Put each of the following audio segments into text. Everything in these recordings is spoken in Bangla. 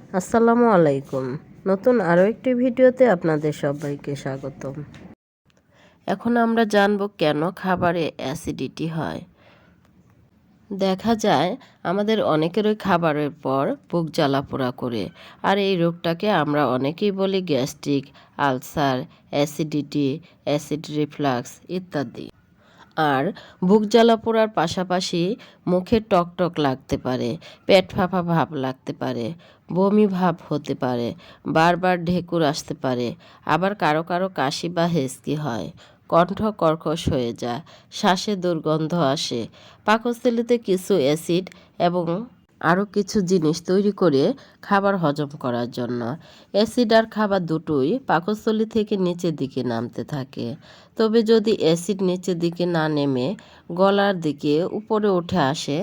আসসালামু আলাইকুম। নতুন আরও একটি ভিডিওতে আপনাদের সবাইকে স্বাগতম। এখন আমরা জানব কেন খাবারে অ্যাসিডিটি হয়। দেখা যায় আমাদের অনেকেরই খাবারের পর বুক জ্বালাপোড়া করে, আর এই রোগটাকে আমরা অনেকেই বলি gastric, ulcer, acidity, acid reflux ইত্যাদি। আর বুক জ্বালা পোড়ার পাশাপাশি মুখে টকটক লাগতে পারে, পেট ফাঁপা ভাব লাগতে পারে, বমি ভাব হতে পারে, বারবার ঢেকুর আসতে পারে, আবার কারো কারো কাশি বা হেঁচকি হয়, কণ্ঠ কর্কশ হয়ে যায়, শ্বাসে দুর্গন্ধ আসে। পাকস্থলীতে কিছু অ্যাসিড এবং আরও কিছু জিনিস তৈরি করে খাবার হজম করার জন্য। অ্যাসিড আর খাবার দুটোই পাকস্থলী থেকে নিচের দিকে নামতে থাকে। তবে যদি অ্যাসিড নিচের দিকে না নেমে গলার দিকে উপরে উঠে আসে,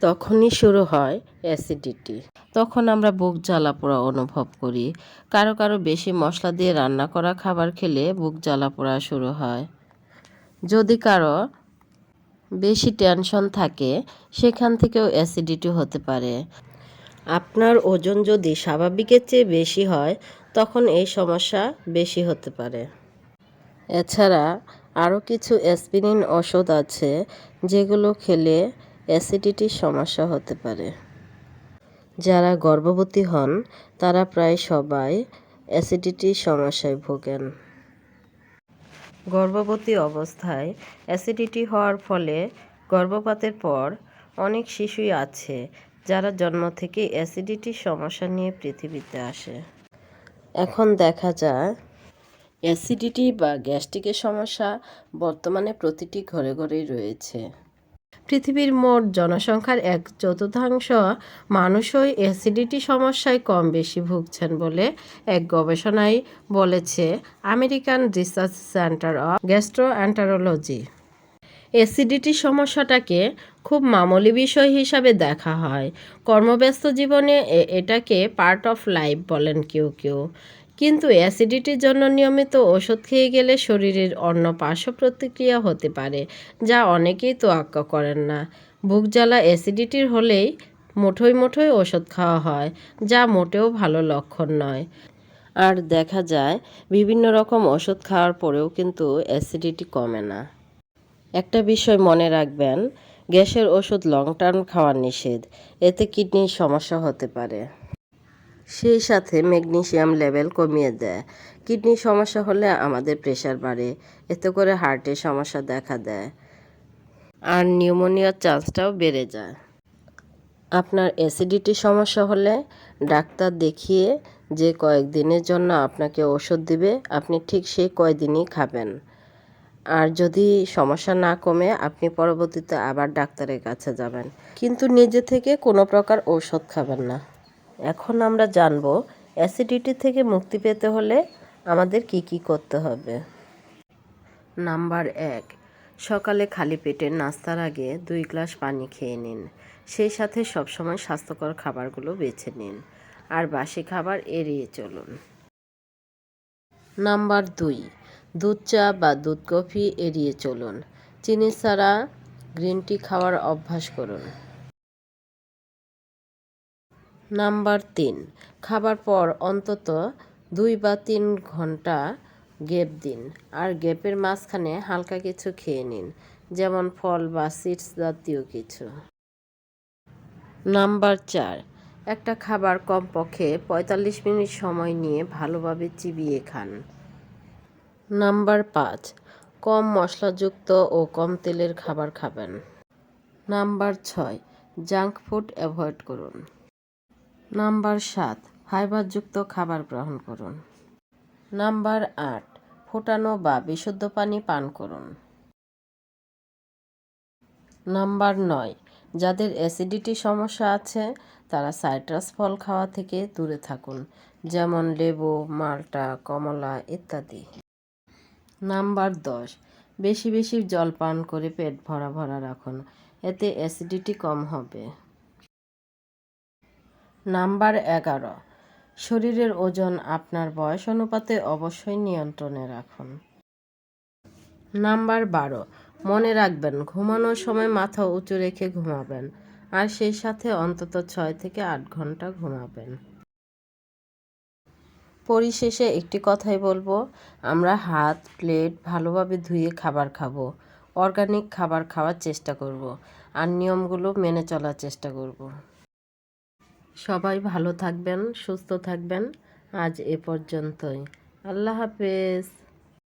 তখনই শুরু হয় অ্যাসিডিটি। তখন আমরা বুক জ্বালাপোড়া অনুভব করি। কারো কারো বেশি মশলা দিয়ে রান্না করা খাবার খেলে বুক জ্বালাপোড়া শুরু হয়। যদি কারো বেশি টেনশন থাকে, সেখান থেকেও অ্যাসিডিটি হতে পারে। আপনার ওজন যদি স্বাভাবিকের চেয়ে বেশি হয়, তখন এই সমস্যা বেশি হতে পারে। এছাড়া আরও কিছু অ্যাসপিরিন ওষুধ আছে যেগুলো খেলে অ্যাসিডিটির সমস্যা হতে পারে। যারা গর্ভবতী হন তারা প্রায় সবাই অ্যাসিডিটির সমস্যায় ভোগেন। গর্ভবতী অবস্থায় অ্যাসিডিটি হওয়ার ফলে গর্ভপাতের পর অনেক শিশুই আছে যারা জন্ম থেকে অ্যাসিডিটির সমস্যা নিয়ে পৃথিবীতে আসে। এখন দেখা যায় অ্যাসিডিটি বা গ্যাস্ট্রিকের সমস্যা বর্তমানে প্রতিটি ঘরে ঘরেই রয়েছে। পৃথিবীর মোট জনসংখ্যার 1/4 মানুষই অ্যাসিডিটি সমস্যায় কম বেশি ভুগছেন বলে এক গবেষণায় বলেছে American research centre of gastroenterology. Acidity সমস্যাটাকে খুব মামুলি বিষয় হিসাবে দেখা হয়। কর্মব্যস্ত জীবনে এটাকে পার্ট অফ লাইফ বলেন কেউ কেউ। কিন্তু অ্যাসিডিটির জন্য নিয়মিত ওষুধ খেয়ে গেলে শরীরের অন্য পার্শ্ব প্রতিক্রিয়া হতে পারে, যা অনেকেই তোয়াক্কা করেন না। বুক জ্বালা অ্যাসিডিটির হলেই মুঠোয় মুঠোয় ওষুধ খাওয়া হয়, যা মোটেও ভালো লক্ষণ নয়। আর দেখা যায় বিভিন্ন রকম ওষুধ খাওয়ার পরেও কিন্তু অ্যাসিডিটি কমে না। একটা বিষয় মনে রাখবেন, গ্যাসের ওষুধ লং টার্ম খাওয়া নিষেধ, এতে কিডনির সমস্যা হতে পারে। সেই সাথে ম্যাগনেসিয়াম লেভেল কমিয়ে দেয়। কিডনির সমস্যা হলে আমাদের প্রেশার বাড়ে, এতে করে হার্টের সমস্যা দেখা দেয় আর নিউমোনিয়ার চান্সটাও বেড়ে যায়। আপনার অ্যাসিডিটির সমস্যা হলে ডাক্তার দেখিয়ে যে কয়েকদিনের জন্য আপনাকে ওষুধ দিবে, আপনি ঠিক সেই কয়দিনই খাবেন। আর যদি সমস্যা না কমে, আপনি পরবর্তীতে আবার ডাক্তারের কাছে যাবেন, কিন্তু নিজে থেকে কোনো প্রকার ঔষধ খাবেন না। এখন আমরা জানব অ্যাসিডিটি থেকে মুক্তি পেতে হলে আমাদের কি কি করতে হবে। নাম্বার 1, সকালে খালি পেটে নাস্তার আগে 2 গ্লাস পানি খেয়ে নিন। সেই সাথে সবসময় স্বাস্থ্যকর খাবারগুলো বেছে নিন, আর বাসি খাবার এড়িয়ে চলুন। নাম্বার 2, দুধ চা বা দুধ কফি এড়িয়ে চলুন। চিনি ছাড়া গ্রিন টি খাওয়ার অভ্যাস করুন। নাম্বার 3, খাবার পর অন্তত 2 বা 3 ঘন্টা গ্যাপ দিন, আর গ্যাপের মাঝখানে হালকা কিছু খেয়ে নিন, যেমন ফল বা সিডস জাতীয় কিছু। নাম্বার 4, একটা খাবার কমপক্ষে 45 মিনিট সময় নিয়ে ভালোভাবে চিবিয়ে খান। নাম্বার 5, কম মশলাযুক্ত ও কম তেলের খাবার খাবেন। নাম্বার 6, জাঙ্ক ফুড অ্যাভয়েড করুন। নাম্বার 7, ফাইবারযুক্ত খাবার গ্রহণ করুন। নাম্বার 8, ফোটানো বা বিশুদ্ধ পানি পান করুন। নাম্বার 9, যাদের অ্যাসিডিটি সমস্যা আছে তারা সাইট্রাস ফল খাওয়া থেকে দূরে থাকুন, যেমন লেবু, মাল্টা, কমলা ইত্যাদি। নাম্বার 10, বেশি বেশি জল পান করে পেট ভরা ভরা রাখুন, এতে অ্যাসিডিটি কম হবে। নাম্বার 11, শরীরের ওজন আপনার বয়স অনুপাতে অবশ্যই নিয়ন্ত্রণে রাখুন। নাম্বার 12, মনে রাখবেন ঘুমানোর সময় মাথা উঁচু রেখে ঘুমাবেন, আর সেই সাথে অন্তত 6 থেকে 8 ঘন্টা ঘুমাবেন। পরিশেষে একটি কথাই বলবো, আমরা হাত প্লেট ভালোভাবে ধুয়ে খাবার খাবো, অর্গানিক খাবার খাওয়ার চেষ্টা করব, আর নিয়মগুলো মেনে চলার চেষ্টা করব। সবাই ভালো থাকবেন, সুস্থ থাকবেন। আজ এ পর্যন্তই। আল্লাহ হাফেজ।